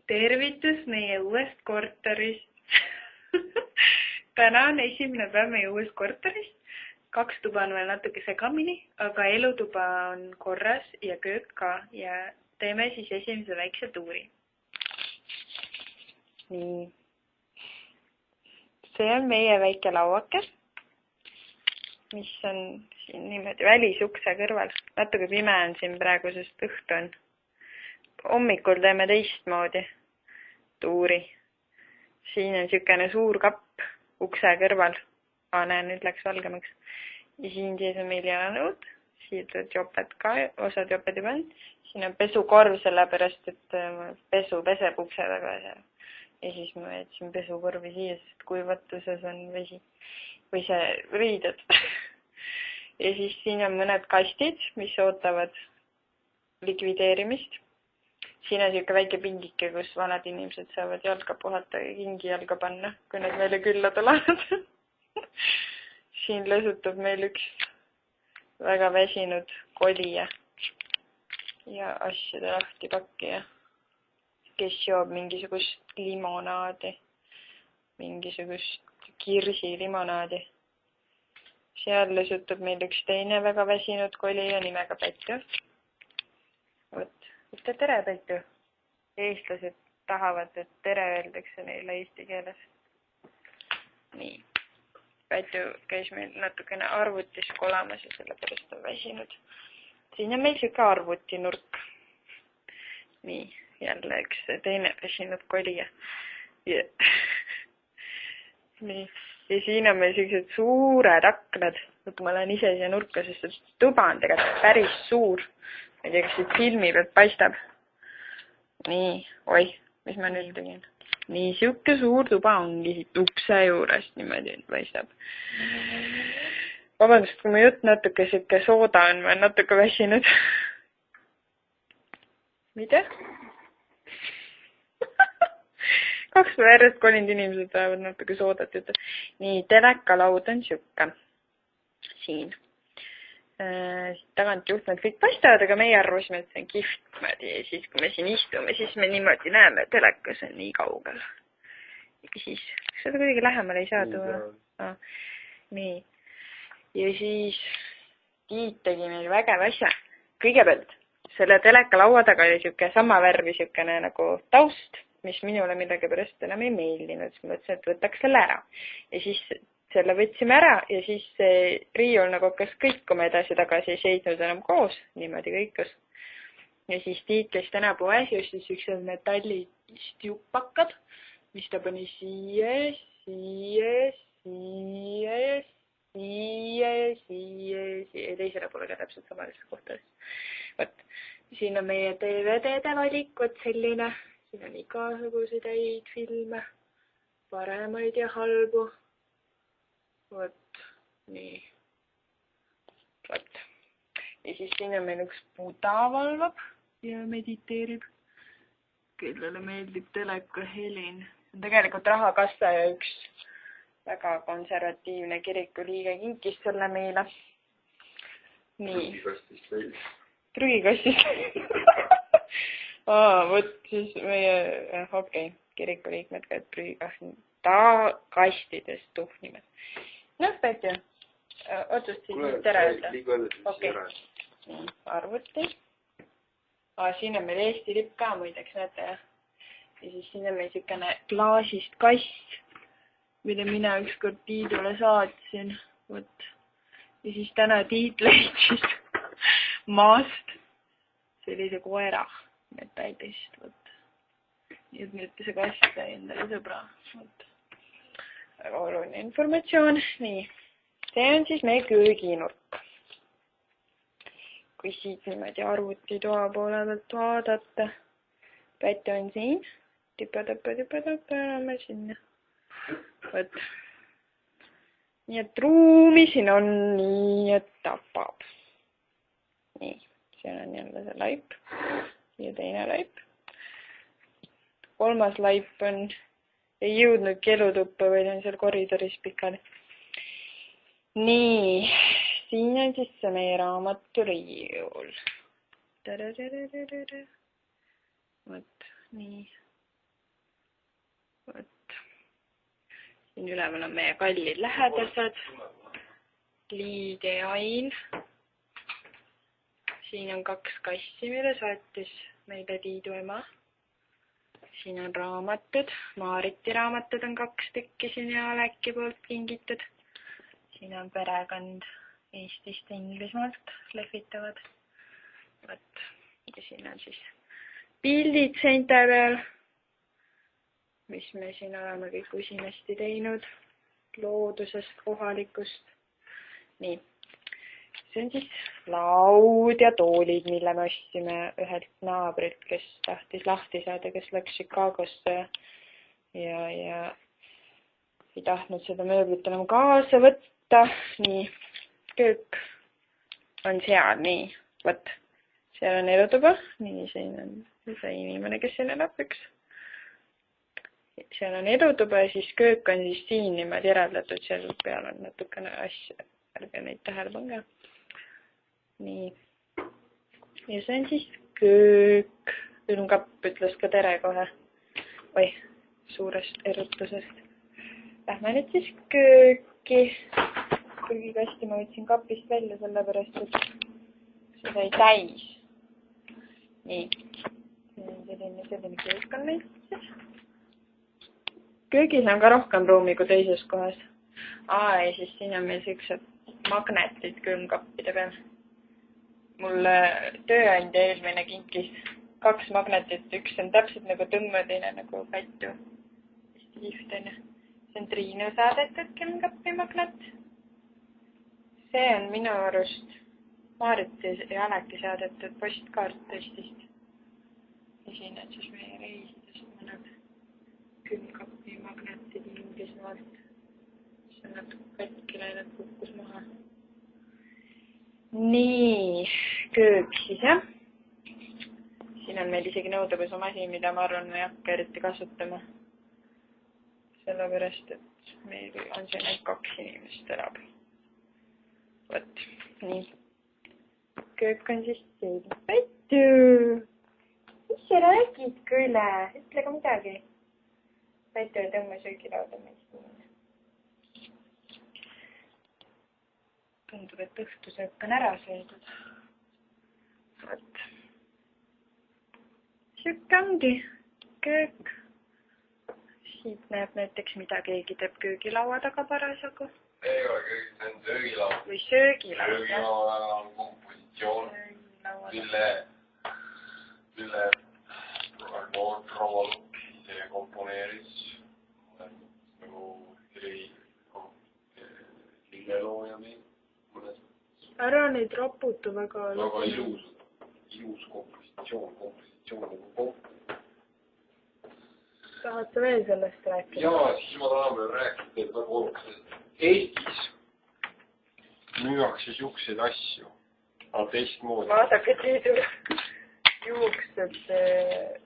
Tervitus meie uuest korterist. Täna on esimene päev meie uuest korterist. 2 tuba on veel natuke segamini, aga elutuba on korras ja köök ka ja teeme siis esimese väikse tuuri. Nii. See on meie väike lauake, mis on siin niimoodi välisukse kõrval. Natuke pime on siin praegu, sest õhtu on. Hommikul teeme teistmoodi tuuri. Siin on sükene suur kapp ukse kõrval. Näe, nüüd läks valgemaks. Ja siin sees on meil jalanõud. Siin tuleb joped ka, osad joped juba on. Siin on pesukorv, sellepärast, et pesu peseb ukse taga. Ja siis ma jätsin pesukorvi siia, sest kuivatuses on vesi. Või see riided. Ja siis siin on mõned kastid, mis ootavad likvideerimist. Siin on siuke väike pingike, kus vanad inimesed saavad jalga puhata ja kingi jalga panna, kui nad meile külla tulevad. Siin lõsutab meil üks väga väsinud kolija ja asjade lahti pakkija, kes joob mingisugust limonaadi, mingisugust kirsiliimonaadi. Seal lõsutab meil üks teine väga väsinud kolija nimega Pättu. Ütle tere, Pättu. Eestlased tahavad, et tere öeldakse neile eesti keeles. Nii. Pättu käis meil natukene arvutis kolamas ja sellepärast on väsinud. Siin on meil siuke arvutinurk. Nii, jälle üks teine väsinud kolija. Nii. Ja siin on meil sellised suured aknad. Ma lähen ise siia nurka, sest tuba on tegelikult päris suur. Ma ei tea, kas siit filmi pealt paistab. Nii, oi, mis ma nüüd tegin? Nii, siuke suur tuba ongi siit ukse juurest niimoodi paistab. Vabandust, kui mu jutt natuke siuke sooda on, ma olen natuke väsinud. Mida? 2 päeva järjest kolinud inimesed tahavad natuke soodat jutta. Nii, telekalaud on siuke. Siin. Tagant juhtmed kõik paistavad, aga meie arvasime, et see on kihvt. Ja siis, kui me siin istume, siis me niimoodi näeme, et telekas on nii kaugel. Ja siis, seda kuidagi lähemale ei saa tuua. Nii. Ja siis Tiit tegi meil vägev asja. Kõigepealt, selle telekalaua taga oli siuke sama värvi siukene nagu taust, mis minule midagi pärast enam ei meeldinud. Siis mõtlesin, et võtaks selle ära. Ja siis selle võtsime ära ja siis riiul nagu hakkas kõikuma edasi-tagasi, ei seisnud enam koos, niimoodi kõikus. Ja siis Tiit käis täna poes ja siis üksed metallist juppakad, mis ta pani siia ja teisele poole ka täpselt samalises kohtades. Võt, siin on meie DVD-de valik, võt selline. Siin on igasuguseid häid filme, paremaid ja halbu. Võt, nii. Võt. Ja siis siin on meil üks Buda valvab ja mediteerib, kellele meeldib teleka helin. See on tegelikult rahakassa ja üks väga konservatiivne kirikuliige kinkis selle meile. Nii. Prügikastist. Võt, siis meie, okei, kirikuliikmed ka, et prügikastidest tuhnimed. Noh, Pättu, otsustasid tere öelda. Okei. Arvuti. Siin on meil Eesti lipp ka muideks, näete. Ja siis siin on meil siukene klaasist kast, mida mina ükskord Tiidule saatsin. Võt. Ja siis täna Tiit leidis maast sellise koera metallist. Võt. Nii et nüüd see kast sai endale sõbra. Võt. Väga oluline informatsioon. Nii, see on siis meie kööginurk. Kui siit niimoodi arvutitoa poole pealt vaadata. Pättu on siin. Tipa-tapa, oleme sinna. Võt. Nii et ruumi siin on nii, et tapab. Nii, siin on jälle see laip. Ja teine laip. 3. laip on ei jõudnud kelutuppa, vaid on seal koridoris pikali. Nii, siin on siis see meie raamaturiiul. Võt, nii. siin üleval on meie kallid lähedased. Liid ja Ain. Siin on 2 kassi, mille saatis meile Tiidu ema. Siin on raamatud. Maariti raamatud on 2 tükki siin ja Aleki poolt kingitud. Siin on perekond Eestist ja Inglismaalt lehvitavad. Võt. Ja siin on siis pildid seinte peal, mis me siin oleme kõik usinasti teinud loodusest, kohalikust. Nii, see on siis laud ja toolid, mille me ostsime ühelt naabrilt, kes tahtis lahti saada, kes läks Chicagosse ja ei tahtnud seda mööblit enam kaasa võtta. Nii, köök on seal, nii, võt. Seal on elutuba, nii siin on see inimene, kes siin elab üks. Seal on elutuba ja siis köök on siis siin niimoodi eraldatud, seal peal on natukene asja, ärge neid tähele pange. Nii. Ja see on siis köök. Külmkapp ütles ka tere kohe. Oi, suurest erutusest. Lähme nüüd siis kööki. Kuigi kasti ma võtsin kapist välja, sellepärast, et see sai täis. Nii, selline köök on meil siis. Köögis on ka rohkem ruumi kui teises kohas. Ja siis siin on meil sellised magnetid külmkappide peal. Mulle tööandja eelmine kinkis 2 magnetit. Üks on täpselt nagu tõmma, teine nagu pättu. Hästi kihvt on. See on Triinu saadetud külmkappi magnet. See on minu arust Maariti ja Aleki saadetud postkaart Eestist. Ja siin on siis meie reisidest mõned külmkappi magnetid Inglismaalt. See on natuke katki läinud, kukkus maha. Nii, köök siis jah. Siin on meil isegi nõudepesumasi, mida ma arvan, ei hakka eriti kasutama. Sellepärast, et meil on siin ainult 2 inimest elab. Võt, nii. Köök on siis selline. Pättu! Mis sa räägid küle? Ütle ka midagi. Pättu ei tõmba söögilauda meist. Tundub, et õhtusöök on ära söödud. Võt. Siuke ongi köök. Siit näeb näiteks, mida keegi teeb köögilaua taga parasjagu. Ei ole köök, see on söögilaud. Või söögilaud, jah. Söögilaud on kompositsioon, mille proua Lukk ise komponeeris. Nagu lillelooja meil. Ära neid raputu väga. Väga ilus kompositsioon nagu komp. Tahad sa veel sellest rääkida? Jaa, siis ma tahan veel rääkida teile väga oluliselt. Eestis müüakse siukseid asju, aga teistmoodi. Vaadake Tiidu juuksed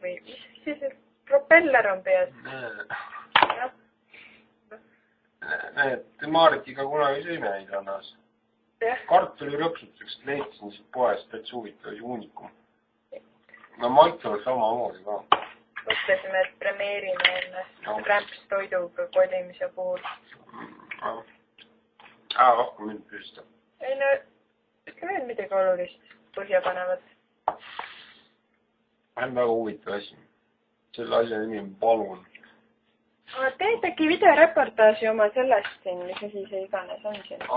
või mis siis propeller on peas. Näed, Maaritiga kunagi sõime neid rannas. Kartulirõpsutuseks leidsin siit poest täitsa huvitav juunikum. No maitlevad samamoodi ka. Mõtlesime, et premeerime ennast rämpstoiduga kolimise puhul. Hakka mind püsta. Ei no, ütle veel midagi olulist põhjapanevat. On väga huvitav asi. Selle asja nimi on palun. Teed äkki videoreportaaži oma sellest siin, mis asi see iganes on siin?